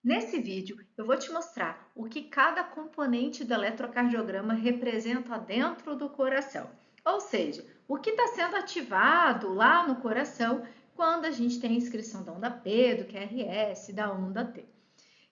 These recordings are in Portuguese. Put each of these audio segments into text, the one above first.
Nesse vídeo, eu vou te mostrar o que cada componente do eletrocardiograma representa dentro do coração. Ou seja, o que está sendo ativado lá no coração quando a gente tem a inscrição da onda P, do QRS, da onda T.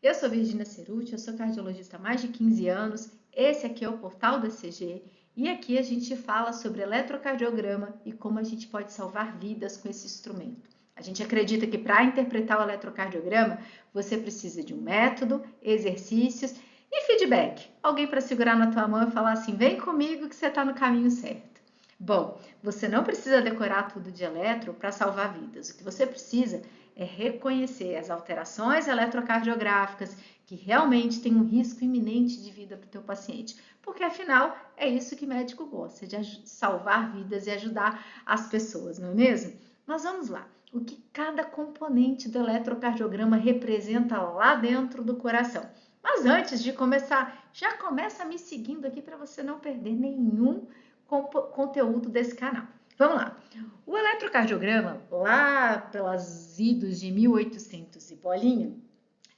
Eu sou Virginia Cerutti, eu sou cardiologista há mais de 15 anos, esse aqui é o portal do ECG e aqui a gente fala sobre eletrocardiograma e como a gente pode salvar vidas com esse instrumento. A gente acredita que para interpretar o eletrocardiograma, você precisa de um método, exercícios e feedback. Alguém para segurar na tua mão e falar assim, vem comigo que você está no caminho certo. Bom, você não precisa decorar tudo de eletro para salvar vidas. O que você precisa é reconhecer as alterações eletrocardiográficas que realmente têm um risco iminente de vida para o teu paciente. Porque, afinal, é isso que médico gosta, de salvar vidas e ajudar as pessoas, não é mesmo? Mas vamos lá. O que cada componente do eletrocardiograma representa lá dentro do coração. Mas antes de começar, já começa me seguindo aqui para você não perder nenhum conteúdo desse canal. Vamos lá. O eletrocardiograma, lá pelas idos de 1800 e bolinha,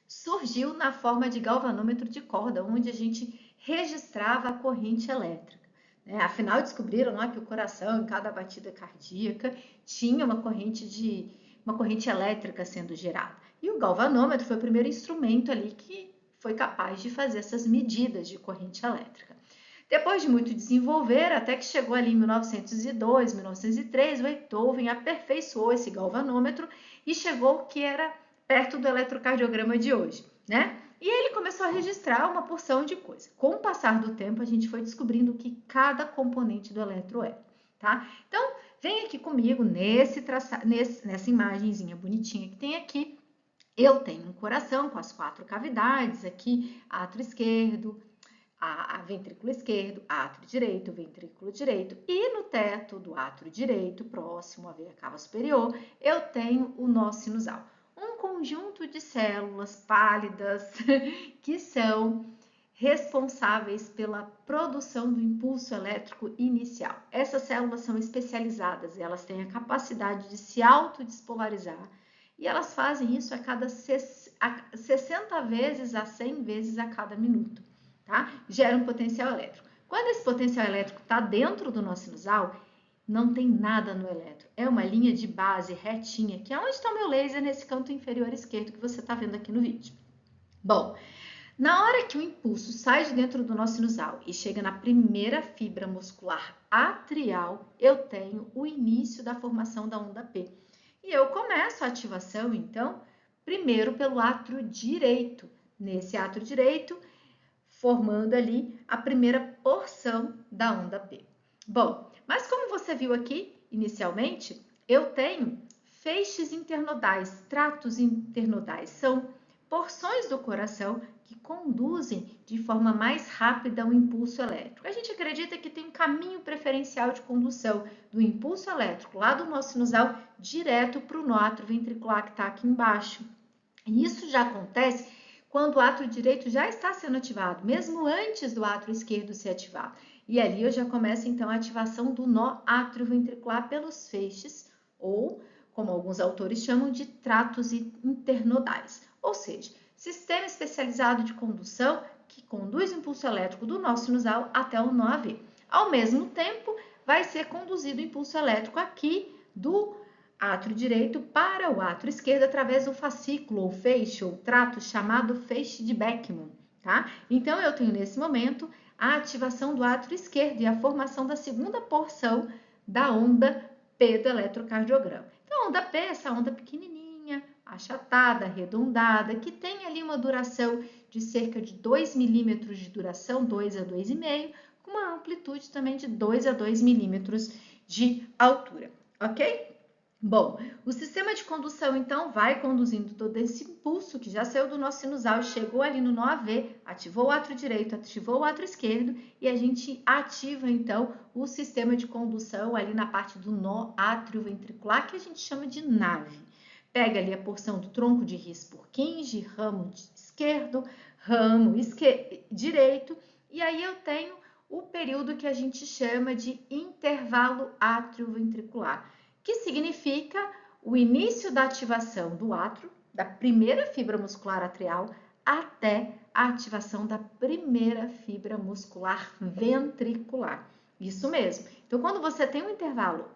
surgiu na forma de galvanômetro de corda, onde a gente registrava a corrente elétrica. Afinal, descobriram lá que o coração, em cada batida cardíaca, tinha uma corrente elétrica sendo gerada. E o galvanômetro foi o primeiro instrumento ali que foi capaz de fazer essas medidas de corrente elétrica. Depois de muito desenvolver, até que chegou ali em 1902, 1903, o Beethoven aperfeiçoou esse galvanômetro e chegou ao que era perto do eletrocardiograma de hoje, né? E ele começou a registrar uma porção de coisa. Com o passar do tempo, a gente foi descobrindo o que cada componente do eletro é, tá? Então, vem aqui comigo nessa imagenzinha bonitinha que tem aqui. Eu tenho um coração com as 4 cavidades aqui, átrio esquerdo, a ventrículo esquerdo, átrio direito, ventrículo direito, e no teto do átrio direito, próximo à veia cava superior, eu tenho o nó sinusal. Um conjunto de células pálidas que são responsáveis pela produção do impulso elétrico inicial. Essas células são especializadas, elas têm a capacidade de se autodespolarizar e elas fazem isso a cada 60 vezes a 100 vezes a cada minuto. Tá? Gera um potencial elétrico. Quando esse potencial elétrico está dentro do nó sinusal, não tem nada no eletro. É uma linha de base retinha, que é onde está o meu laser nesse canto inferior esquerdo que você está vendo aqui no vídeo. Bom, na hora que o impulso sai de dentro do nó sinusal e chega na primeira fibra muscular atrial, eu tenho o início da formação da onda P. E eu começo a ativação, então, primeiro pelo átrio direito. Nesse átrio direito, formando ali a primeira porção da onda P. Bom, mas como você viu aqui inicialmente, eu tenho feixes internodais, tratos internodais, são porções do coração que conduzem de forma mais rápida o impulso elétrico. A gente acredita que tem um caminho preferencial de condução do impulso elétrico lá do nó sinusal direto para o nó atrioventricular que está aqui embaixo. E isso já acontece quando o átrio direito já está sendo ativado, mesmo antes do átrio esquerdo ser ativado. E ali eu já começo então a ativação do nó atrioventricular pelos feixes, ou como alguns autores chamam de tratos internodais, ou seja, sistema especializado de condução que conduz o impulso elétrico do nó sinusal até o nó AV. Ao mesmo tempo, vai ser conduzido o impulso elétrico aqui do átrio direito para o átrio esquerdo através do fascículo ou feixe ou trato chamado feixe de Beckmann, tá? Então eu tenho nesse momento a ativação do átrio esquerdo e a formação da segunda porção da onda P do eletrocardiograma. Então a onda P é essa onda pequenininha, achatada, arredondada, que tem ali uma duração de cerca de 2 milímetros de duração, 2 a 2,5, com uma amplitude também de 2 a 2 milímetros de altura, ok? Bom, o sistema de condução, então, vai conduzindo todo esse impulso que já saiu do nó sinusal e chegou ali no nó AV, ativou o átrio direito, ativou o átrio esquerdo e a gente ativa, então, o sistema de condução ali na parte do nó atrioventricular, que a gente chama de nave. Pega ali a porção do tronco de His-Purkinje, ramo esquerdo, ramo direito, e aí eu tenho o período que a gente chama de intervalo atrioventricular, que significa o início da ativação do átrio, da primeira fibra muscular atrial até a ativação da primeira fibra muscular ventricular. Isso mesmo. Então, quando você tem um intervalo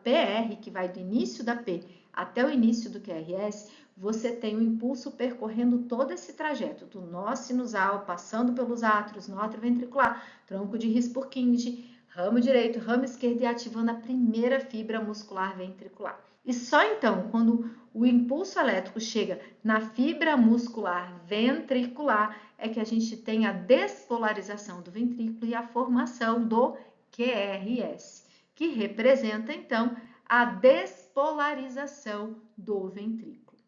PR, que vai do início da P até o início do QRS, você tem o impulso percorrendo todo esse trajeto do nó sinusal, passando pelos átrios, nó atrioventricular, tronco de His-Purkinje, ramo direito, ramo esquerdo e ativando a primeira fibra muscular ventricular. E só então, quando o impulso elétrico chega na fibra muscular ventricular, é que a gente tem a despolarização do ventrículo e a formação do QRS, que representa então a despolarização do ventrículo.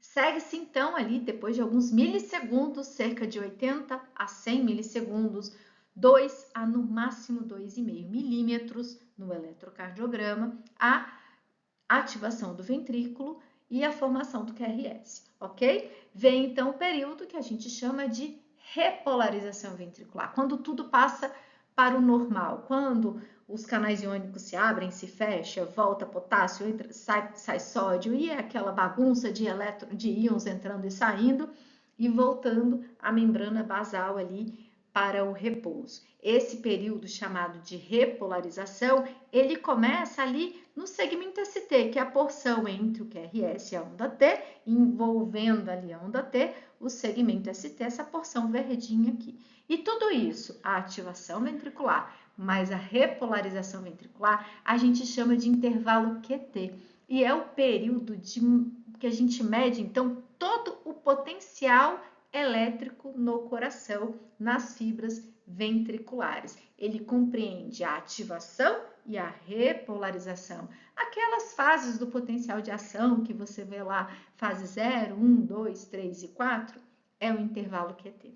Segue-se então ali, depois de alguns milissegundos, cerca de 80 a 100 milissegundos, 2 a no máximo 2,5 milímetros no eletrocardiograma, a ativação do ventrículo e a formação do QRS, ok? Vem então o período que a gente chama de repolarização ventricular, quando tudo passa para o normal, quando os canais iônicos se abrem, se fecham, volta potássio, entra, sai sódio e é aquela bagunça de íons entrando e saindo e voltando a membrana basal ali para o repouso. Esse período chamado de repolarização, ele começa ali no segmento ST, que é a porção entre o QRS e a onda T, envolvendo ali a onda T, o segmento ST, essa porção verdinha aqui. E tudo isso, a ativação ventricular, mais a repolarização ventricular, a gente chama de intervalo QT. E é o período que a gente mede, então, todo o potencial elétrico no coração, nas fibras ventriculares. Ele compreende a ativação e a repolarização. Aquelas fases do potencial de ação que você vê lá, fase 0, 1, 2, 3 e 4, é o intervalo QT.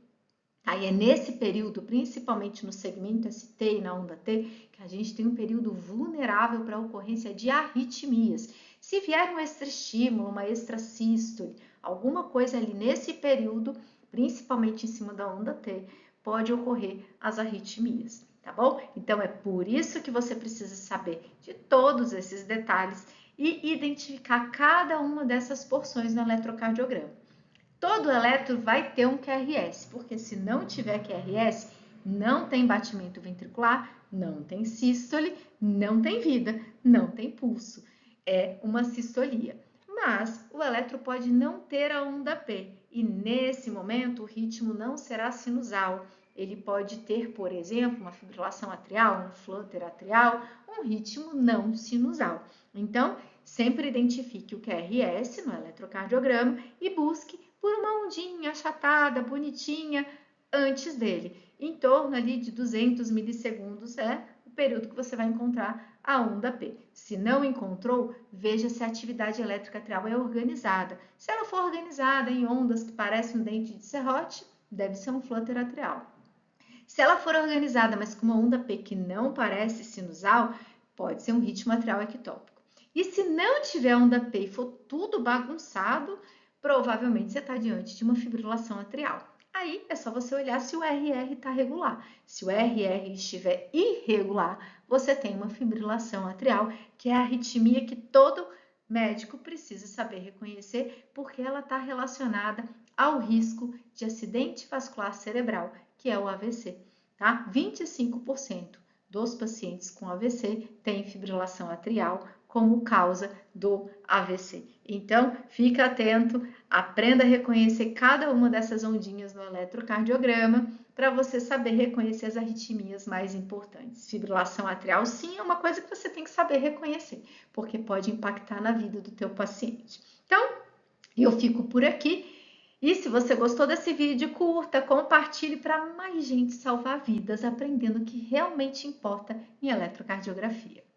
Aí é nesse período, principalmente no segmento ST e na onda T, que a gente tem um período vulnerável para a ocorrência de arritmias. Se vier um extraestímulo, uma extrasístole, alguma coisa ali nesse período, principalmente em cima da onda T, pode ocorrer as arritmias, tá bom? Então é por isso que você precisa saber de todos esses detalhes e identificar cada uma dessas porções no eletrocardiograma. Todo eletro vai ter um QRS, porque se não tiver QRS, não tem batimento ventricular, não tem sístole, não tem vida, não tem pulso. É uma sistolia. Mas o eletro pode não ter a onda P e nesse momento o ritmo não será sinusal. Ele pode ter, por exemplo, uma fibrilação atrial, um flutter atrial, um ritmo não sinusal. Então, sempre identifique o QRS no eletrocardiograma e busque por uma ondinha achatada, bonitinha, antes dele. Em torno ali de 200 milissegundos é o período que você vai encontrar a onda P. Se não encontrou, veja se a atividade elétrica atrial é organizada. Se ela for organizada em ondas que parecem um dente de serrote, deve ser um flutter atrial. Se ela for organizada, mas com uma onda P que não parece sinusal, pode ser um ritmo atrial ectópico. E se não tiver onda P e for tudo bagunçado, provavelmente você está diante de uma fibrilação atrial. Aí é só você olhar se o RR está regular. Se o RR estiver irregular, você tem uma fibrilação atrial, que é a arritmia que todo médico precisa saber reconhecer, porque ela está relacionada ao risco de acidente vascular cerebral, que é o AVC. Tá? 25% dos pacientes com AVC têm fibrilação atrial como causa do AVC. Então, fica atento, aprenda a reconhecer cada uma dessas ondinhas no eletrocardiograma para você saber reconhecer as arritmias mais importantes. Fibrilação atrial, sim, é uma coisa que você tem que saber reconhecer, porque pode impactar na vida do teu paciente. Então, eu fico por aqui. E se você gostou desse vídeo, curta, compartilhe para mais gente salvar vidas, aprendendo o que realmente importa em eletrocardiografia.